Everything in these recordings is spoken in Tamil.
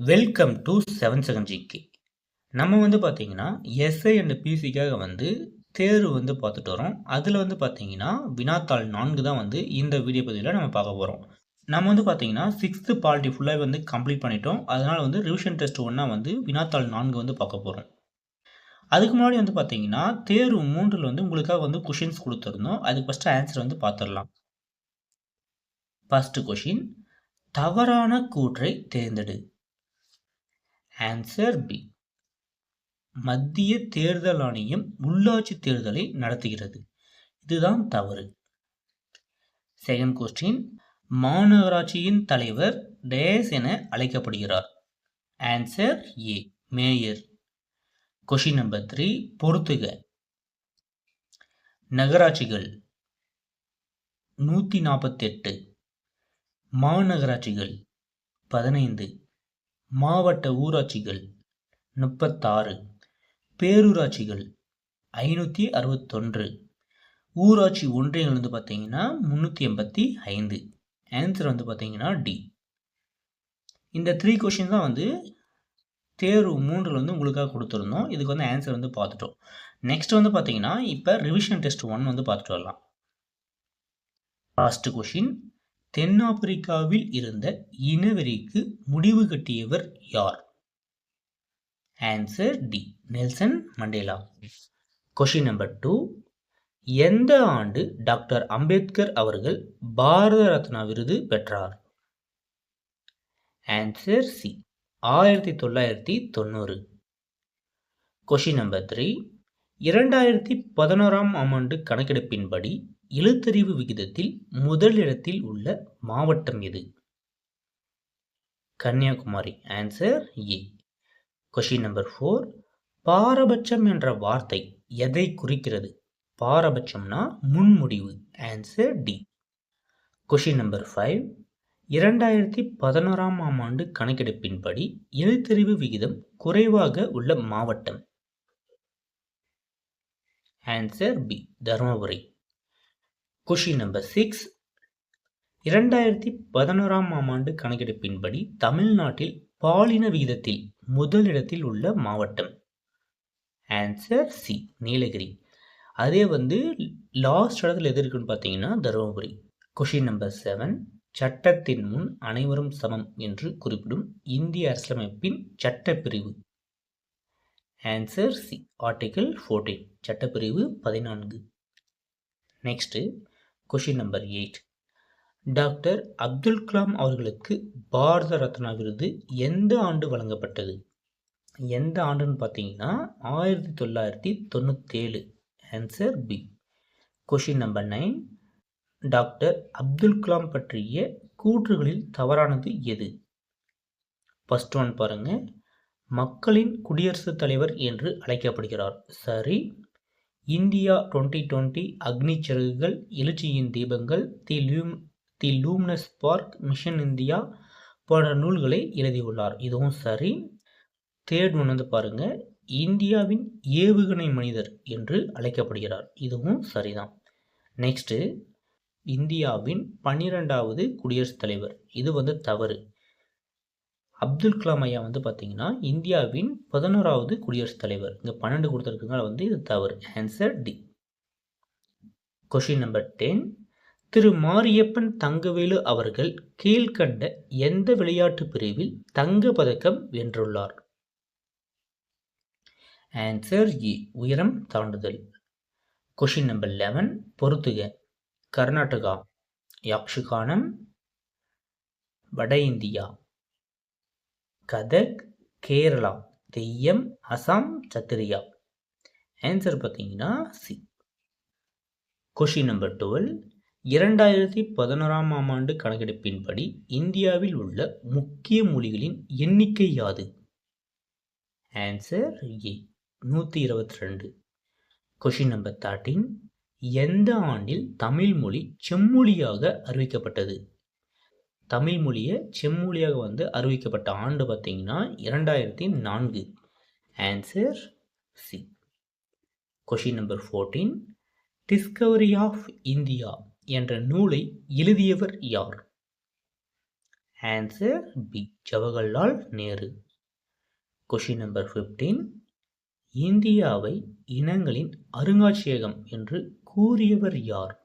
Welcome to 7 second GK. நம்ம பார்த்தீங்கன்னா எஸ்ஐ அண்ட் பிசிக்காக தேர்வு பார்த்துட்டு வரோம். அதில் பார்த்தீங்கன்னா வினாத்தாள் 4 தான் இந்த வீடியோ பதிவில் நம்ம பார்க்க போகிறோம். நம்ம பார்த்தீங்கன்னா 6th பாலிட்டி ஃபுல்லாக கம்ப்ளீட் பண்ணிட்டோம். அதனால் ரிவிஷன் டெஸ்ட் 1 வினாத்தாள் 4 பார்க்க போகிறோம். அதுக்கு முன்னாடி பார்த்தீங்கன்னா தேர்வு 3ல் உங்களுக்காக கொஷின்ஸ் கொடுத்துருந்தோம். அதுக்கு ஃபஸ்ட்டு ஆன்சர் பார்த்துடலாம். ஃபர்ஸ்ட் கொஷின், தவறான கூற்றை தேர்ந்தெடு. Answer B. மத்திய தேர்தல் ஆணையம் உள்ளாட்சி தேர்தலை நடத்துகிறது. இதுதான் தவறு. செகண்ட் கொஸ்டின், மாநகராட்சியின் தலைவர் டேஸ் என அழைக்கப்படுகிறார். Answer A, mayor. Question number 3, பொறுத்துக. நகராட்சிகள் 148, மாநகராட்சிகள் 15, மாவட்ட ஊராட்சிகள் 36, பேரூராட்சிகள் 561, ஊராட்சி ஒன்றியங்கள் பார்த்தீங்கன்னா 385. ஆன்சர் பார்த்தீங்கன்னா டி. இந்த 3 கொஷின் தான் தேர்வு 3ல் உங்களுக்காக கொடுத்துருந்தோம். இதுக்கு ஆன்சர் பார்த்துட்டோம். நெக்ஸ்ட் பார்த்தீங்கன்னா இப்போ ரிவிஷன் டெஸ்ட் 1 பார்த்துட்டு வரலாம். ஃபர்ஸ்ட் கொஷின், தென்னாப்பிரிக்காவில் இருந்த இனவெறிக்கு முடிவு கட்டியவர் யார்? Answer D, Nelson Mandela. Question number 2, எந்த ஆண்டு டாக்டர் அம்பேத்கர் அவர்கள் பாரத ரத்னா விருது பெற்றார்? Answer C, 1990. கொஷின் நம்பர் 3, 2011ஆம் ஆண்டு கணக்கெடுப்பின்படி எழுத்தறிவு விகிதத்தில் முதலிடத்தில் உள்ள மாவட்டம் எது? Kanniyakumari. Answer A. Question number 4, பாரபட்சம் என்ற வார்த்தை எதை குறிக்கிறது? பாரபட்சம்னா முன்முடிவு. Answer D. கொஷின் நம்பர் 5, 2011ஆம் ஆண்டு கணக்கெடுப்பின்படி எழுத்தறிவு விகிதம் குறைவாக உள்ள மாவட்டம். Answer B, Dharmapuri. Question number 6, 2011ஆம் ஆண்டு கணக்கெடுப்பின்படி தமிழ்நாட்டில் பாலின விகிதத்தில் முதலிடத்தில் உள்ள மாவட்டம். Answer C, Nilgiri. அதே லாஸ்ட் இடத்துல எது இருக்குன்னு பார்த்தீங்கன்னா தருமபுரி. கொஷின் நம்பர் 7, சட்டத்தின் முன் அனைவரும் சமம் என்று குறிப்பிடும் இந்திய அரசியலமைப்பின் சட்டப்பிரிவு. ஆன்சர் சி, ஆர்டிகிள் 14, சட்டப்பிரிவு 14. Next question number 8, doctor Abdul Kalam அவர்களுக்கு பாரத ரத்னா விருது எந்த ஆண்டு வழங்கப்பட்டது? எந்த ஆண்டுன்னு பார்த்தீங்கன்னா 1997. Answer B. Question number 9, doctor Abdul Kalam பற்றிய கூற்றுகளில் தவறானது எது? ஃபர்ஸ்ட் ஒன் பாருங்க, மக்களின் குடியரசுத் தலைவர் என்று அழைக்கப்படுகிறார். சரி. இந்தியா 2020, அக்னி சிறகுகள், எழுச்சியின் தீபங்கள், தி லூமினஸ் ஸ்பார்க், மிஷன் இந்தியா போன்ற நூல்களை எழுதியுள்ளார். இதுவும் சரி. தேர்ட் ஒன் பாருங்க, இந்தியாவின் ஏவுகணை மனிதர் என்று அழைக்கப்படுகிறார். இதுவும் சரிதான். நெக்ஸ்ட், இந்தியாவின் 12வது குடியரசுத் தலைவர். இது தவறு. அப்துல் கலாம் ஐயா பார்த்தீங்கன்னா இந்தியாவின் 11வது குடியரசுத் தலைவர். இங்கே 12 கொடுத்துருக்குங்க, இது தவறு. Answer D. கொஷின் நம்பர் 10, திரு மாரியப்பன் தங்கவேலு அவர்கள் கீழ்கண்ட எந்த விளையாட்டு பிரிவில் தங்க பதக்கம் வென்றுள்ளார்? ஆன்சர் ஏ, உயரம் தாண்டுதல். கொஷின் நம்பர் 11, பொறுத்துக. கர்நாடகா யக்ஷகானம், வட இந்தியா கதக், கேரளா தெய்யம், அசாம் சத்திரியா. ஆன்சர் பார்த்தீங்கன்னா சி. கொஷின் நம்பர் 12, 2011ஆம் ஆண்டு கணக்கெடுப்பின்படி இந்தியாவில் உள்ள முக்கிய மொழிகளின் எண்ணிக்கை யாது? Answer A, 122. கொஷின் நம்பர் 13, எந்த ஆண்டில் தமிழ் மொழி செம்மொழியாக அறிவிக்கப்பட்டது? தமிழ் மொழியை செம்மொழியாக அறிவிக்கப்பட்ட ஆண்டு பார்த்தீங்கன்னா 2004. Answer C. Question number 14, discovery of India என்ற நூலை எழுதியவர் யார்? Answer B Jawaharlal Nehru. Question number 15. இந்தியாவை இனங்களின் அருங்காட்சியகம் என்று கூறியவர் யார்?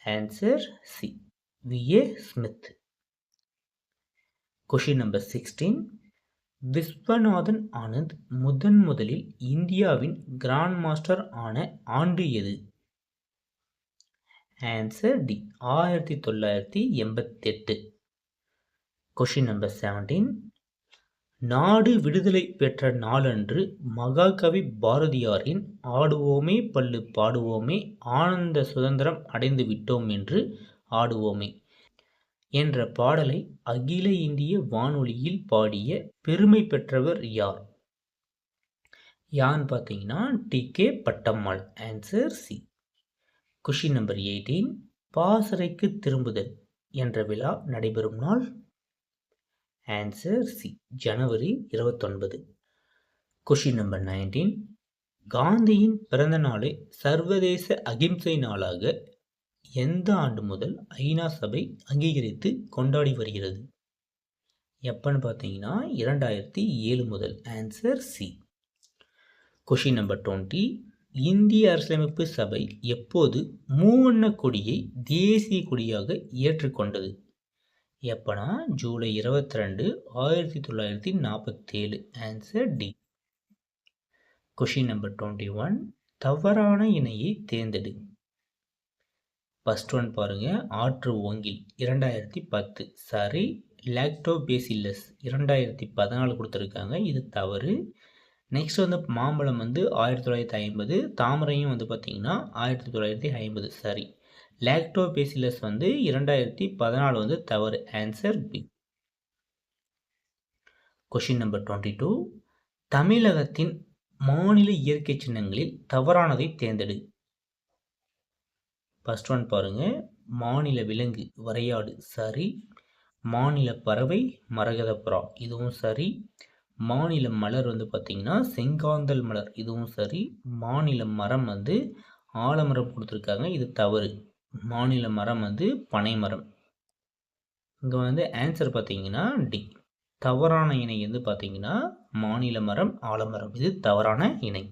Answer C V A. Smith. Question number 16. Viswanathan Anand முதலில் இந்தியாவின் கிராண்ட் மாஸ்டர் ஆன ஆண்டு எது? Answer D 1988. Question number 17. நாடு விடுதலை பெற்ற நாளன்று மகாகவி பாரதியாரின் ஆடுவோமே பள்ளு பாடுவோமே ஆனந்த சுதந்திரம் அடைந்து விட்டோம் என்று ஆடுவோமே என்ற பாடலை அகில இந்திய வானொலியில் பாடிய பெருமை பெற்றவர் யார்? யான்னு பார்த்தீங்கன்னா DK. Pattammal. Answer C. Question number 18. பாசறைக்கு திரும்புதல் என்ற விழா நடைபெறும் நாள்? ஆன்சர் சி ஜனவரி 29. Question number 19. காந்தியின் பிறந்த நாளை சர்வதேச அகிம்சை நாளாக எந்த ஆண்டு முதல் ஐநா சபை அங்கீகரித்து கொண்டாடி வருகிறது? எப்பன்னு பார்த்தீங்கன்னா 2007 முதல். Answer C. Question number 20. இந்திய அரசியலமைப்பு சபை எப்போது மூவண்ண கொடியை தேசிய கொடியாக ஏற்றுக்கொண்டது? எப்பனா July 22, 1947. Answer D. Question number 21. தவறான இணையை தேர்ந்தெடு. ஃபர்ஸ்ட் ஒன் பாருங்க, ஆற்று ஓங்கில் 2010 சரி. லாக்டோபேசில்லஸ் 2014 கொடுத்துருக்காங்க, இது தவறு. நெக்ஸ்ட் வந்து மாம்பழம் வந்து 1950, தாமரையும் வந்து பார்த்தீங்கன்னா 1950 சரி. லாக்டோபேசில்லஸ் வந்து 2014 வந்து தவறு. Answer B. Question number 22. தமிழகத்தின் மாநில இயற்கை சின்னங்களில் தவறானதை தேர்ந்தெடு. ஃபர்ஸ்ட் ஒன் பாருங்க, மாநில விலங்கு வரையாடு சரி. மாநில பறவை மரகதப்புறா, இதுவும் சரி. மாநில மலர் வந்து பார்த்தீங்கன்னா செங்காந்தல் மலர், இதுவும் சரி. மாநில மரம் வந்து ஆலமரம் கொடுத்துருக்காங்க, இது தவறு. மாநில மரம் வந்து பனைமரம். இங்கே வந்து ஆன்சர் பார்த்தீங்கன்னா டி. தவறான இணை வந்து பார்த்தீங்கன்னா மாநில மரம் ஆலமரம், இது தவறான இணை.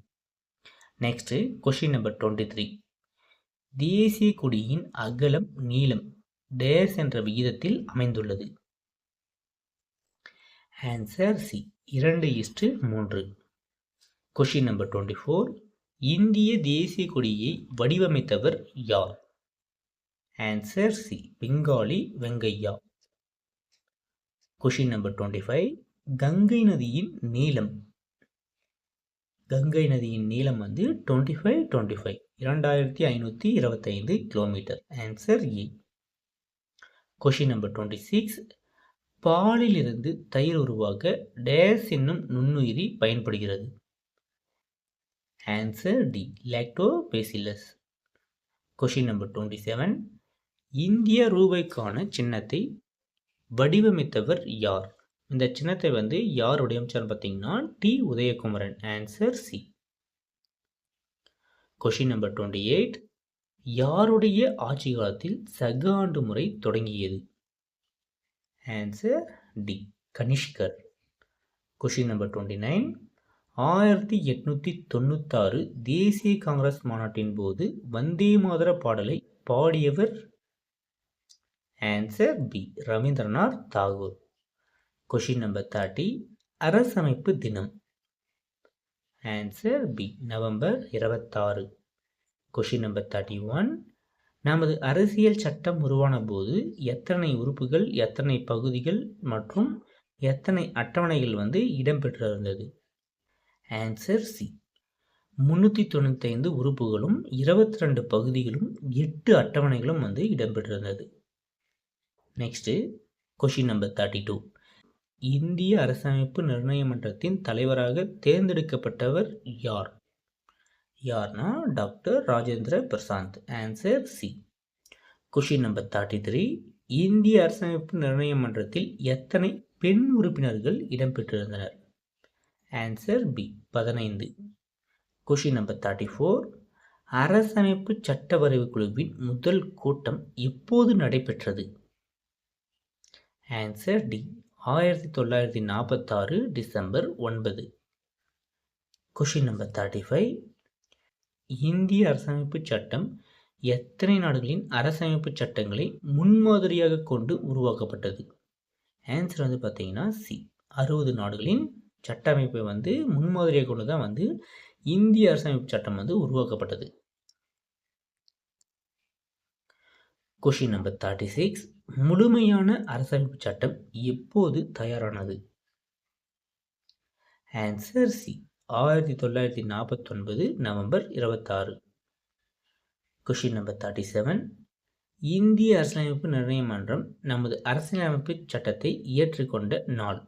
Next question number 23. தேசிய கொடியின் அகலம் நீளம் டேஸ் என்ற விகிதத்தில் அமைந்துள்ளது? Answer C 2:3. Question number 24. இந்திய தேசிய கொடியை வடிவமைத்தவர் யார்? Answer C Pingali Venkayya. Question number 25. Ganga நதியின் நீளம் வந்து 25 2525 kilometre. Answer A. Question number 26. பாலிலிருந்து தயிர் உருவாக்க டேஸ் என்னும் நுண்ணுயிரி பயன்படுகிறது? Answer D lactobacillus. Question number 27. இந்திய ரூபாய்க்கான சின்னத்தை வடிவமைத்தவர் யார்? இந்த சின்னத்தை வந்து யார் வடிவமைச்சார் பார்த்தீங்கன்னா T Udayakumaran. Answer C. Question number 28. யாருடைய ஆட்சி காலத்தில் சக ஆண்டு முறை தொடங்கியது? Answer D Kanishkar. Question number 29. 1896 தேசிய காங்கிரஸ் மாநாட்டின் போது வந்தே மாதர பாடலை பாடியவர்? Answer B Rabindranath Tagore. Question number 30. அரசமைப்பு தினம்? Answer B November 26. Question number 31. நமது அரசியல் சட்டம் உருவான போது எத்தனை உறுப்புகள், எத்தனை பகுதிகள் மற்றும் எத்தனை அட்டவணைகள் வந்து இடம்பெற்றிருந்தது? ஆன்சர் சி 395 உறுப்புகளும் 22 பகுதிகளும் 8 அட்டவணைகளும் வந்து இடம்பெற்றிருந்தது. Next question number 32. இந்திய அரசமைப்பு நிர்ணய மன்றத்தின் தலைவராக தேர்ந்தெடுக்கப்பட்டவர் யார்? யார்னா doctor Rajendra Prasad. Answer C. Question number 33. இந்திய அரசமைப்பு நிர்ணய மன்றத்தில் எத்தனை பெண் உறுப்பினர்கள் இடம்பெற்றிருந்தனர்? Answer B 15. Question number 34. அரசமைப்பு சட்ட வரைவு குழுவின் முதல் கூட்டம் எப்போது நடைபெற்றது? Answer D 1946 December 9. Question number 35. இந்திய அரசமைப்பு சட்டம் எத்தனை நாடுகளின் அரசமைப்பு சட்டங்களை முன்மாதிரியாக கொண்டு உருவாக்கப்பட்டது? ஆன்சர் வந்து பார்த்தீங்கன்னா சி 60 நாடுகளின் சட்ட அமைப்பை வந்து முன்மாதிரியாக கொண்டு தான் வந்து இந்திய அரசமைப்பு சட்டம் வந்து உருவாக்கப்பட்டது. Question number 36. முழுமையான அரசமைப்பு சட்டம் எப்போது தயாரானது? Answer C 1949 November 26. Question number 37. இந்திய அரசியலமைப்பு நிர்ணய மன்றம் நமது அரசியலமைப்பு சட்டத்தை இயற்றிக்கொண்ட நாள்?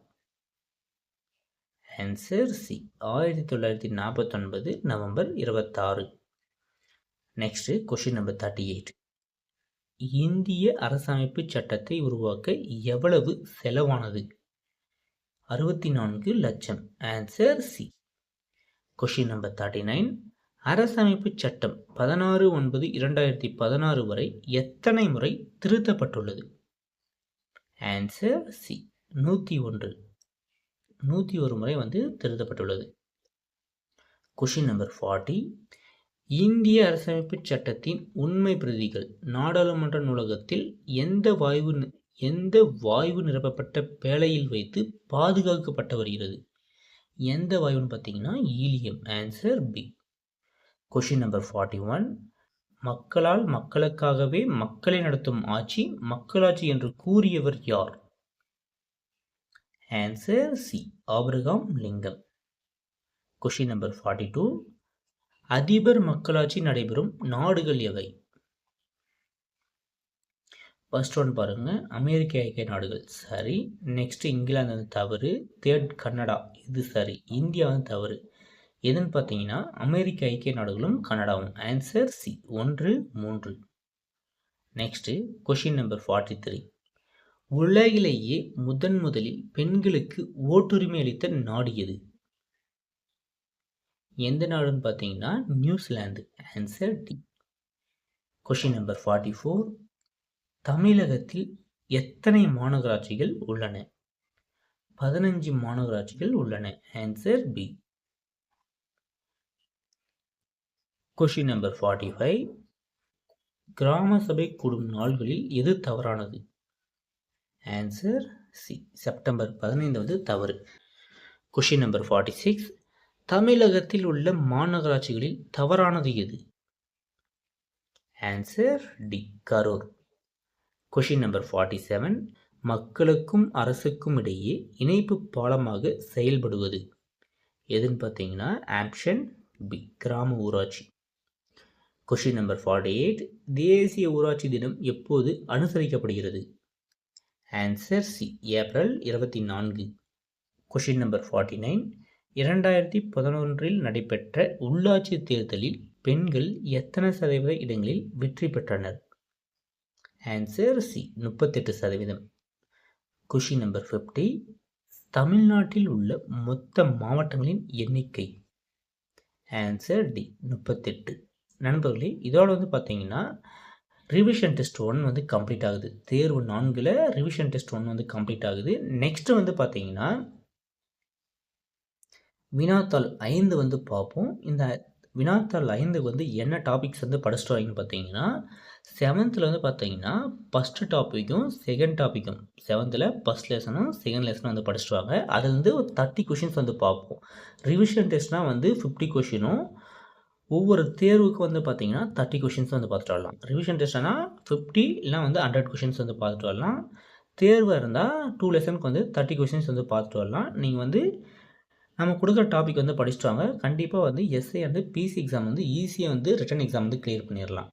Answer C 1949 November 26. Next question number 38. இந்திய அரசமைப்பு சட்டத்தை உருவாக்க எவ்வளவு செலவானது? 64 லட்சம். Answer C. Question number 39. அரசமைப்பு சட்டம் 16/9/2016 வரை எத்தனை முறை திருத்தப்பட்டுள்ளது? Answer C 101. 101 முறை வந்து திருத்தப்பட்டுள்ளது. Question number 40. இந்திய அரசமைப்பு சட்டத்தின் உண்மை பிரதிகள் நாடாளுமன்ற நூலகத்தில் எந்த வாயு நிரப்பப்பட்ட பேழையில் வைத்து பாதுகாக்கப்பட்டு வருகிறது? எந்த வாயுன்னு பார்த்தீங்கன்னா helium. Answer B. Question number 41. மக்களால் மக்களுக்காகவே மக்களை நடத்தும் ஆட்சி மக்களாட்சி என்று கூறியவர் யார்? Answer C Abraham Lincoln. Question number 42. அதிபர் மக்களாட்சி நடைபெறும் நாடுகள் எவை? ஃபர்ஸ்ட் ஒன் பாருங்க, அமெரிக்க ஐக்கிய நாடுகள் சரி. நெக்ஸ்ட் இங்கிலாந்து வந்து தவறு. தேர்ட் கனடா, இது சரி. இந்தியா வந்து தவறு. எதுன்னு பார்த்தீங்கன்னா அமெரிக்க ஐக்கிய நாடுகளும் கனடாவும். Answer C 1, 3. Next question number 43. உலகிலேயே முதலில் பெண்களுக்கு ஓட்டுரிமை அளித்த நாடு எது? எந்த நாடுன்னு பார்த்தீங்கன்னா New Zealand. Answer D. Question number 44. தமிழகத்தில் எத்தனை மாநகராட்சிகள் உள்ளன? 15 மாநகராட்சிகள் உள்ளன. Answer B. Question number 45. Gram சபை கூடும் நாள்களில் எது தவறானது? ஆன்சர் சி செப்டம்பர் 15 வந்து தவறு. Question number 46. தமிழகத்தில் உள்ள மாநகராட்சிகளில் தவறானது எது? Answer D Karur. Question number 47. மக்களுக்கும் அரசுக்கும் இடையே இணைப்பு பாலமாக செயல்படுவது எதுன்னு பார்த்தீங்கன்னா ஆப்ஷன் பி கிராம ஊராட்சி. Question number 48. தேசிய ஊராட்சி தினம் எப்போது அனுசரிக்கப்படுகிறது? Answer C April 24. Question number 49. 2011 நடைபெற்ற உள்ளாட்சி தேர்தலில் பெண்கள் எத்தனை சதவீத இடங்களில் வெற்றி பெற்றனர்? Answer C 38%. Question number 50. தமிழ்நாட்டில் உள்ள மொத்த மாவட்டங்களின் எண்ணிக்கை? Answer D 38. நண்பர்களே, இதோட வந்து பார்த்தீங்கன்னா ரிவிஷன் டெஸ்ட் 1 வந்து கம்ப்ளீட் ஆகுது. தேர்வு 4ல் ரிவிஷன் டெஸ்ட் 1 வந்து கம்ப்ளீட் ஆகுது. நெக்ஸ்ட் வந்து பார்த்தீங்கன்னா வினாத்தாள் 5 வந்து பார்ப்போம். இந்த வினாத்தாள் 5 வந்து என்ன டாபிக்ஸ் வந்து படிச்சுட்டு வாங்கன்னு பார்த்தீங்கன்னா 7th வந்து பார்த்தீங்கன்னா ஃபஸ்ட்டு டாப்பிக்கும் செகண்ட் டாப்பிக்கும் 7th ஃபஸ்ட் லெசனும் செகண்ட் லெசனும் வந்து படிச்சுட்டு வாங்க. அதுலேருந்து ஒரு 30 கொஷின்ஸ் வந்து பார்ப்போம். ரிவிஷன் டெஸ்ட்னால் வந்து 50 கொஷினும் ஒவ்வொரு தேர்வுக்கு வந்து பார்த்தீங்கன்னா 30 கொஷின்ஸ் வந்து பார்த்துட்டு வரலாம். ரிவிஷன் டெஸ்ட்னா 50 இல்லைனா வந்து 100 கொஷின்ஸ் வந்து பார்த்துட்டு வரலாம். தேர்வாக இருந்தால் 2 லெசனுக்கு வந்து 30 கொஷின்ஸ் வந்து பார்த்துட்டு வரலாம். நீங்கள் வந்து நம்ம கொடுக்குற டாபிக் வந்து படிச்சுட்டு வாங்க. கண்டிப்பாக வந்து எஸ்ஏ வந்து பிசி எக்ஸாம் வந்து ஈஸியாக வந்து ரிட்டன் எக்ஸாம் வந்து கிளியர் பண்ணிடலாம்.